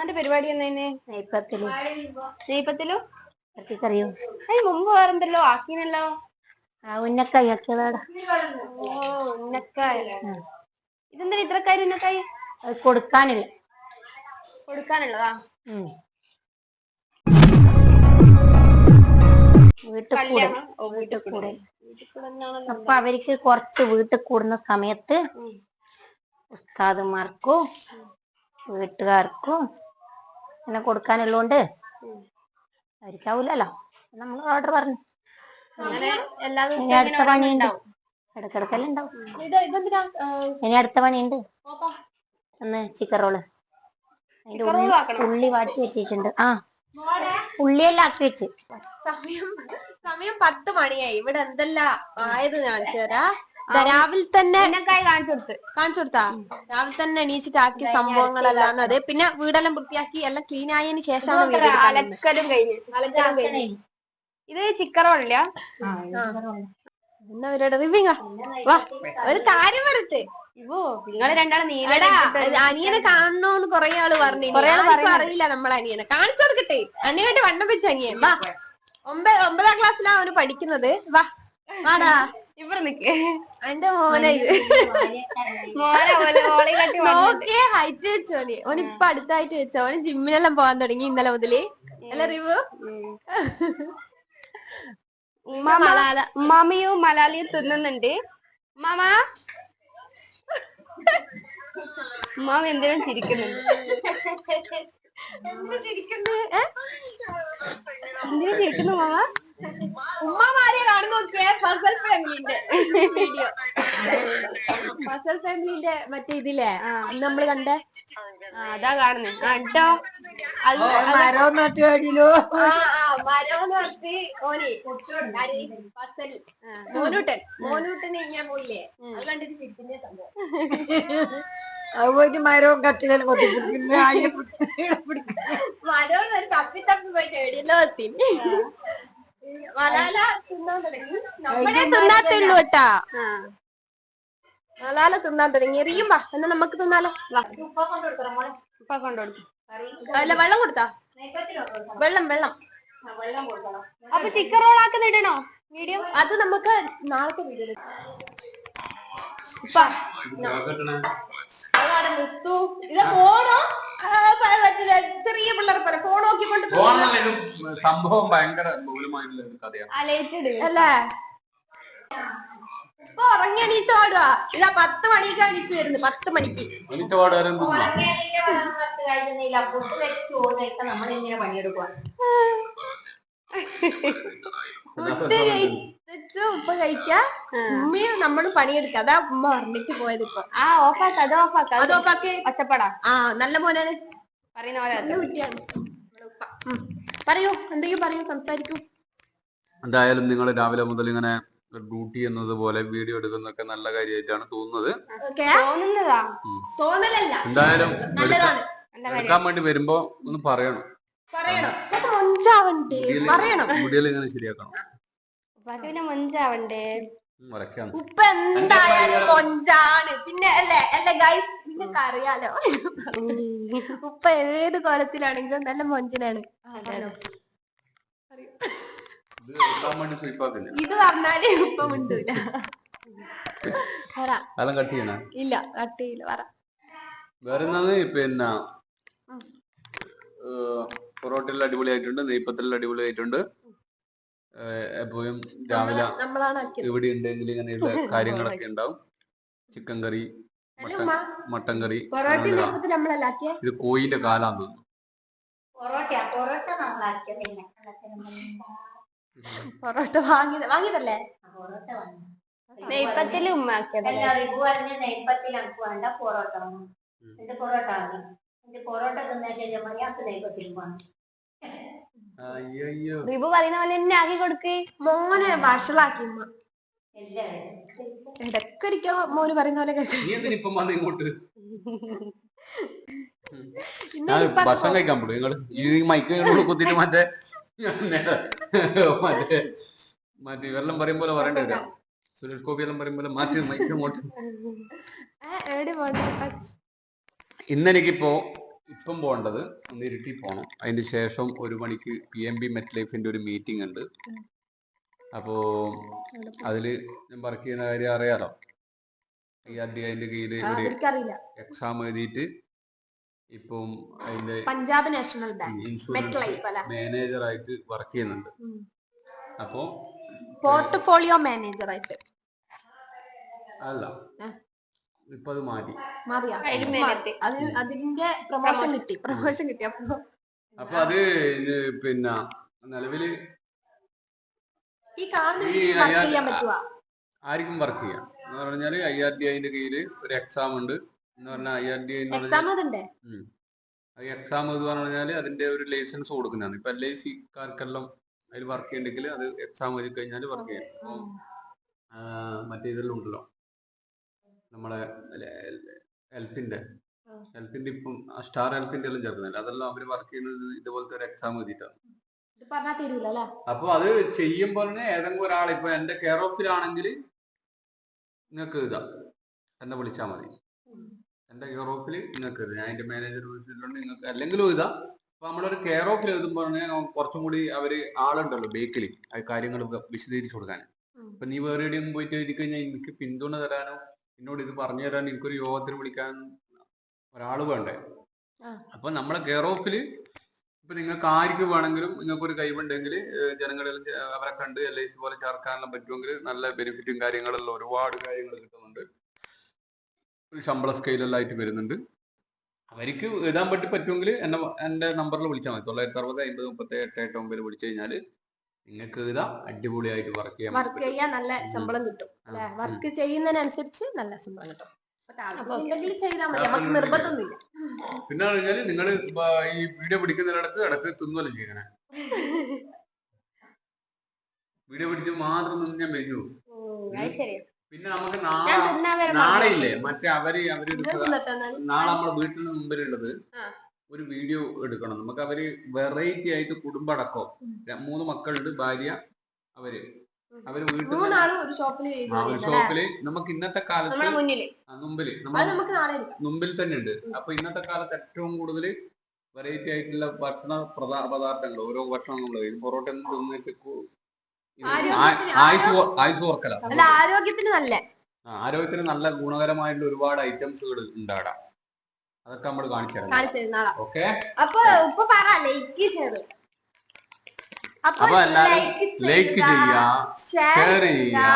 അമ്മന്റെ പരിപാടി എന്നതിന് നെയ്പ്പത്തിലും പച്ചക്കറിയോ മുമ്പ് വേറെന്തല്ലോ ആക്കീനല്ലോ. ഉന്നക്കായി ആക്കിയതാടാ. ഉന്നക്കായ. ഇതെന്താ ഇത്രക്കായി ഉന്നക്കായി? കൊടുക്കാനുള്ളതാ. അപ്പൊ അവർക്ക് കുറച്ച് വീട്ടിൽ കൂടുന്ന സമയത്ത് ഉസ്താദുമാർക്കും വീട്ടുകാർക്കും പിന്നെ കൊടുക്കാനുള്ളോണ്ട് അവർക്കാവൂലല്ലോ. നമ്മൾ ഓർഡർ പറഞ്ഞു. ഇനി അടുത്ത പണിയുണ്ട്, ഇടക്കിടക്കെല്ലാം ഉണ്ടാവും. ഇനി അടുത്ത പണിയുണ്ട്. ഒന്ന് ചിക്കൻ റോള്. അതിന്റെ ഉള്ളി വാട്ടി വെച്ചിട്ടുണ്ട്. ഉള്ളിയെല്ലാം ആക്കി വെച്ച്. സമയം 10 മണിയായി. ഇവിടെ എന്തെല്ലാം ആയത് ഞാൻ ചേരാ. രാവിലെ തന്നെ കാണിച്ചു കൊടുത്താ. രാവിലെ തന്നെ എണീച്ചിട്ട് ആക്കിയ സംഭവങ്ങളെല്ലാം അതെ. പിന്നെ വീടെല്ലാം വൃത്തിയാക്കി എല്ലാം ക്ലീൻ ആയതിനു ശേഷമാണ് അലക്കലും കഴിഞ്ഞു. ഇത് ചിക്കൻ റോളില്ല. എന്നാ അവരോട് റിവിങ്ങ വാ ഒരു കാര്യം പറട്ടെ. നിങ്ങള് രണ്ടാളും അനിയനെ കാണണോന്ന് കൊറേ ആള് പറഞ്ഞു. അറിയില്ല നമ്മളെ അനിയനെ. കാണിച്ചു കൊടുക്കട്ടെ. അനിയായിട്ട് വണ്ണം വെച്ച അനിയൻ. വാ 9ാം ക്ലാസ്സിലാണ് അവന് പഠിക്കുന്നത്. വാ വാടാ ഇവിടെ നിക്ക്. എന്റെ മോനെ ഇത് നോക്കിയേ ഹൈറ്റ് വെച്ചോന്. ഓനിപ്പൊ അടുത്തായിട്ട് വെച്ചോ. ഓന് ജിമ്മിനെല്ലാം പോകാൻ തുടങ്ങി ഇന്നലെ മുതല്. അല്ല റിവു? ഉമ്മാമയും മലാലിയും തിന്നുന്നുണ്ട്. ഉമ്മാമ എന്തിനും ചിരിക്കുന്നുണ്ട്. എന്തിനു ചിരിക്കുന്നു മാമ? ഉമ്മമാരെ കാണുന്ന നോക്കിയേ ഫസൽ ഫാമിലിന്റെ വീഡിയോ. ഫസൽ ഫാമിലിന്റെ മറ്റേ ഇതില്ലേ നമ്മള് കണ്ടേ അതാ കാണുന്നത്. കേട്ടോ മരോന്ന് പറഞ്ഞ് ഓനെ ഫസൽ മോനൂട്ടന് ഞാൻ പോയില്ലേ. അത് കണ്ടിട്ട് ശരിക്കും സംഭവം. അത് പോയിട്ട് മരവും കട്ടിലും മരോന്ന് ഒരു തപ്പി പോയിട്ട് എവിടെയല്ലോ എത്തി. മലാല തിന്നാൻ തുടങ്ങി. നമ്മളെ തിന്നാത്തുള്ളൂ കേട്ടാ. മലാല തിന്നാൻ തുടങ്ങി. എറിയുമ്പാ എന്നാ നമുക്ക് തിന്നാലോ. അല്ല വെള്ളം കൊടുത്താ? വെള്ളം. അപ്പൊ ചിക്കൻ റോൾ ആക്കുന്നിടണോ വീഡിയോ? അത് നമുക്ക് നാളത്തെ വീഡിയോ. മുത്തു ഇത് ഫോണോ ചെറിയ പിള്ളേരെ പോലെ ഫോൺ നോക്കിക്കൊണ്ട് സംഭവം ഭയങ്കര അല്ലേ. ഇപ്പൊ ഉറങ്ങി എണീച്ചോടുക. ഇതാ 10 മണിക്ക് എണീച്ചു വരുന്നു. 10 മണിക്ക് നമ്മളിങ്ങനെ പണിയെടുക്കുക. ഉപ്പ കഴിക്കാ ഉമ്മയും നമ്മളും പണിയെടുക്ക. അതാ ഉമ്മ പറഞ്ഞിട്ട് പോയത്. ഇപ്പൊ അത് ഓഫാക്കി ഒച്ചപ്പാടാ. നല്ല മോനാണ് പറയുന്ന പോലെ. പറയൂ എന്തെങ്കിലും പറയൂ സംസാരിക്കൂ. എന്തായാലും നിങ്ങൾ രാവിലെ മുതൽ ഇങ്ങനെ ഡ്യൂട്ടി എന്നതുപോലെ വീഡിയോ എടുക്കുന്നൊക്കെ നല്ല കാര്യമായിട്ടാണ് തോന്നുന്നത്. തോന്നലല്ല എന്തായാലും എടുക്കാൻ വേണ്ടി വരുമ്പോ ഒന്ന് പറയണം. മുടിയിൽ ഇങ്ങനെ ശരിയാക്കണം. ഉപ്പ എന്തായാലും മൊഞ്ചാണ്. പിന്നെ അല്ലേ ഗൈസ് നിങ്ങൾക്ക് അറിയാലോ ഉപ്പ ഏത് കോലത്തിലാണെങ്കിലും നല്ല മൊഞ്ചനാണ്. ഇത് പറഞ്ഞാല് ഉപ്പ മിണ്ടൂല. ഇല്ല കട്ട് ചെയ്യില്ല. പറ വേറെ പിന്നെ പൊറോട്ടയിൽ അടിപൊളിയായിട്ടുണ്ട്, നെയ്പ്പത്തിൽ അടിപൊളിയായിട്ടുണ്ട്. എപ്പോഴും രാവിലെ ഇവിടെ ഉണ്ടെങ്കിൽ ഇങ്ങനെയുള്ള കാര്യങ്ങളൊക്കെ ഉണ്ടാവും. ചിക്കൻ കറി, മട്ടൻ കറി. ഇത് കോഴിന്റെ കാലാന്ന് തോന്നുന്നു. പൊറോട്ട വാങ്ങിയതല്ലേ? നെയ്പ്പത്തിൽ ഉമ്മ വേണ്ട പൊറോട്ട പൊറോട്ട തിന്ന ശേഷം അയാൾക്ക് നെയ്പ്പത്തിലും വേണം. റിബു പറയുന്ന പോലെ തന്നെ ആക്കി കൊടുക്ക്. മോനെ വഷളാക്കി ഇടക്കൊരിക്കോ മോന് പറയുന്ന പോലെ ഭക്ഷണം കഴിക്കാൻ പോലും നിങ്ങൾ ഈ മൈക്ക് കുത്തിട്ട് മറ്റേ ഇവരെല്ലാം പറയും പോലെ പറയേണ്ടി വരാം. സുരേഷ് ഗോപി എല്ലാം പറയും പോലെ മാറ്റി മൈക്ക് അങ്ങോട്ട്. ഇന്നെനിക്കിപ്പോ ഇപ്പം പോകേണ്ടത് ഒന്ന് ഇരുട്ടി പോകണം. അതിന് ശേഷം 1 മണിക്ക് PMB മെറ്റ് ലൈഫിന്റെ ഒരു മീറ്റിംഗ് ഉണ്ട്. അപ്പോ അതില് ഞാൻ വർക്ക് ചെയ്യുന്ന കാര്യം അറിയാലോ. IRDAന്റെ കീഴിൽ ഒരു എക്സാം എഴുതിയിട്ട് ഇപ്പം അതിന്റെ പഞ്ചാബ് നാഷണൽ ബാങ്ക് ഇൻഷുറൻസ് മാനേജറായിട്ട് വർക്ക് ചെയ്യുന്നുണ്ട്. അപ്പോ പോർട്ട്ഫോളിയോ മാനേജറായിട്ട് അല്ല, ഇപ്പൊ അത് മാറ്റി. അതിന്റെ പ്രൊമോഷൻ കിട്ടി. അപ്പൊ അത് പിന്നെ നിലവില് ഈ കാണുന്ന ആർക്കും വർക്ക് ചെയ്യാം എന്ന് പറഞ്ഞാല് IRDAന്റെ കീഴില് ഒരു എക്സാം ഉണ്ട് എന്ന് പറഞ്ഞാൽ IRDA എക്സാം എന്ന് പറഞ്ഞാല് അതിന്റെ ഒരു ലൈസൻസ് കൊടുക്കുന്നതാണ്. ഇപ്പൊ LIC-കാർക്കെല്ലാം അതിൽ വർക്ക് ചെയ്യണ്ടെങ്കിൽ അത് എക്സാം എഴുതി കഴിഞ്ഞാൽ വർക്ക് ചെയ്യാം. അപ്പൊ മറ്റേ ഇതെല്ലാം ഉണ്ടല്ലോ നമ്മളെ ഹെൽത്തിന്റെ ഇപ്പം സ്റ്റാർ ഹെൽത്തിന്റെ എല്ലാം ചേർക്കുന്നില്ല, അതെല്ലാം അവര് വർക്ക് ചെയ്യുന്നത് ഇതുപോലത്തെ ഒരു എക്സാം എഴുതിയിട്ടാണ്. അപ്പൊ അത് ചെയ്യുമ്പോൾ ഏതെങ്കിലും ഒരാൾ ഇപ്പൊ എന്റെ കെയർ ഓഫിലാണെങ്കിൽ നിങ്ങൾക്ക് ഇതാ എന്നെ വിളിച്ചാൽ മതി. എന്റെ കെയർ ഓഫിൽ നിങ്ങൾക്ക് ഞാൻ എന്റെ മാനേജർ വിളിച്ചിട്ടുണ്ട് നിങ്ങൾക്ക് അല്ലെങ്കിലും ഇതാ. അപ്പൊ നമ്മളൊരു കെയർ ഓഫിൽ എഴുതുമ്പോൾ കുറച്ചും കൂടി അവര് ആളുണ്ടല്ലോ ബേക്കിൽ ആ കാര്യങ്ങൾ വിശദീകരിച്ചു കൊടുക്കാൻ. ഇപ്പൊ നീ വേറെ എവിടെയും പോയിട്ട് ഇരിക്കഴിഞ്ഞാൽ എനിക്ക് പിന്തുണ തരാനോ എന്നോട് ഇത് പറഞ്ഞു തരാനോ എനിക്കൊരു യോഗത്തിന് വിളിക്കാൻ ഒരാള് വേണ്ടേ. അപ്പൊ നമ്മളെ കെയർ ഓഫില് ഇപ്പൊ നിങ്ങൾക്ക് ആർക്ക് വേണമെങ്കിലും നിങ്ങൾക്കൊരു കഴിവുണ്ടെങ്കിൽ ജനങ്ങളിൽ അവരെ കണ്ട് LIC പോലെ ചേർക്കാനെല്ലാം പറ്റുമെങ്കിൽ നല്ല ബെനിഫിറ്റും കാര്യങ്ങളെല്ലാം ഒരുപാട് കാര്യങ്ങൾ കിട്ടുന്നുണ്ട്. ഒരു ശമ്പള സ്കെയിലെല്ലാം ആയിട്ട് വരുന്നുണ്ട്. അവർക്ക് എഴുതാൻ പറ്റുമെങ്കിൽ എന്റെ നമ്പറിൽ വിളിച്ചാൽ മതി. 960-50-37-89 വിളിച്ചു കഴിഞ്ഞാൽ നിങ്ങൾക്ക് എഴുതാം. അടിപൊളിയായിട്ട് വർക്ക് ചെയ്യാൻ നല്ല ശമ്പളം കിട്ടും. വർക്ക് ചെയ്യുന്നതിനനുസരിച്ച് നല്ല ശമ്പളം കിട്ടും. നിർബന്ധമൊന്നുമില്ല. പിന്നെ പറഞ്ഞാല് നിങ്ങൾ ഈ വീഡിയോ പിടിക്കുന്നിടക്ക് ഇടക്ക് തിന്നുവല്ലോ ചെയ്യണേ. വീഡിയോ പിടിച്ച് മാത്രം നിന്ന് ഞാൻ കഴിഞ്ഞു. പിന്നെ നമുക്ക് നാളെ ഇല്ലേ മറ്റേ അവര് നാളെ നമ്മളെ വീട്ടിന് മുമ്പിലുള്ളത് ഒരു വീഡിയോ എടുക്കണം. നമുക്ക് അവര് വെറൈറ്റി ആയിട്ട് കുടുംബടക്കം 3 മക്കളുണ്ട്, ഭാര്യ, അവര് വീട്ടിൽ ഷോപ്പില് നമുക്ക് ഇന്നത്തെ കാലത്ത് മുമ്പിൽ തന്നെ ഉണ്ട്. അപ്പൊ ഇന്നത്തെ കാലത്ത് ഏറ്റവും കൂടുതൽ വെറൈറ്റി ആയിട്ടുള്ള ഭക്ഷണ പദാർത്ഥങ്ങൾ ഓരോ ഭക്ഷണങ്ങൾ പൊറോട്ട തിന്നിട്ട് ആരോഗ്യത്തിന് നല്ല ഗുണകരമായിട്ടുള്ള ഒരുപാട് ഐറ്റംസുകൾ ഉണ്ടാടാം. അതൊക്കെ നമ്മൾ കാണിച്ചു തരാം. ഓക്കെ, അപ്പൊ എല്ലാരും ലൈക്ക് ചെയ്യാ, ഷെയർ ചെയ്യാ,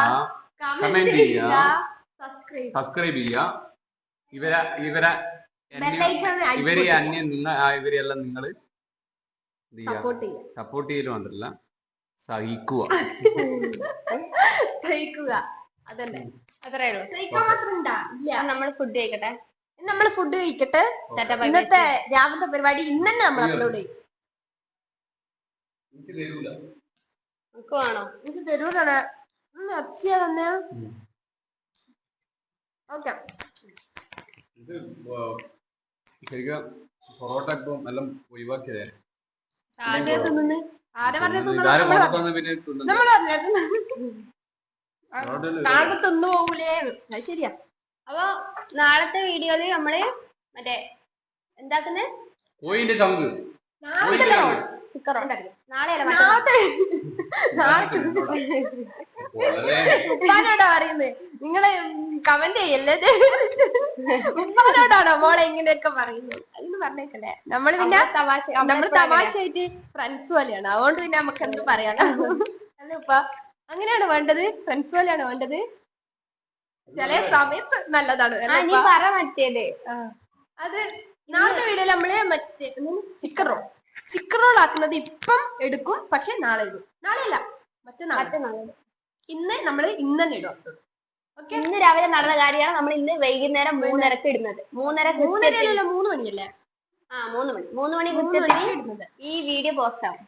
കമന്റ് ചെയ്യാ, സബ്സ്ക്രൈബ് ചെയ്യാ. ഇവരെല്ലാം നിങ്ങൾ സപ്പോർട്ട് ചെയ്യലും മാത്രല്ല സഹിക്കുക. അതന്നെ, അത്രേ ഉള്ളൂ. സഹിക്കാൻ മാത്രം നമ്മൾ ഫുഡ് കഴിക്കട്ടെ. ഇന്നത്തെ രാവിലത്തെ പരിപാടി ഇന്ന് തന്നെ നമ്മൾ അപ്ലോഡ് ചെയ്യും. എനിക്ക് തരൂടാണ് അച്ഛയ തന്നെ. ഓക്കെ, ശരിക്കും പൊറോട്ട ഇപ്പം എല്ലാം ഒഴിവാക്കിയതേ. തിന്നു പോകൂലേ? അത് ശരിയാ. അപ്പൊ നാളത്തെ വീഡിയോയില് നമ്മള് മറ്റേ എന്താക്കുന്നേ കോയിന്റെ ചങ്ക് ഉപ്പാനോടാ പറയുന്നത്. നിങ്ങള് കമന്റ് ചെയ്യല്ലേ, ഉപ്പാനോടാണോ മോളെ ഇങ്ങനെയൊക്കെ പറയുന്നത്? അതിന് പറഞ്ഞേക്കല്ലേ. നമ്മള് പിന്നെ നമ്മള് തമാശയായിട്ട് ഫ്രണ്ട്സ് പോലെയാണ്. അതുകൊണ്ട് പിന്നെ നമുക്ക് എന്ത് പറയാനാ അല്ല ഉപ്പ? അങ്ങനെയാണ് വേണ്ടത്, ഫ്രണ്ട്സ് പോലെയാണ് വേണ്ടത്. ചില സമയത്ത് നല്ലതാണ്. അത് നാളത്തെ വീഡിയോയിൽ നമ്മള് മറ്റേ ചിക്കൻ റോൾ ആക്കുന്നത് ഇപ്പം എടുക്കും, പക്ഷെ നാളെ ഇടും. നാളെ അല്ല, മറ്റന്നാളെ. ഇന്ന് നമ്മള് ഇന്ന് തന്നെ ഇടും. ഓക്കെ, ഇന്ന് രാവിലെ നടന്ന കാര്യമാണ് നമ്മൾ ഇന്ന് വൈകുന്നേരം 3:30 ഇടുന്നത്. 3:30 3 മണിയല്ലേ? 3 മണി ഇടുന്നത്. ഈ വീഡിയോ പോസ്റ്റ് ആവും.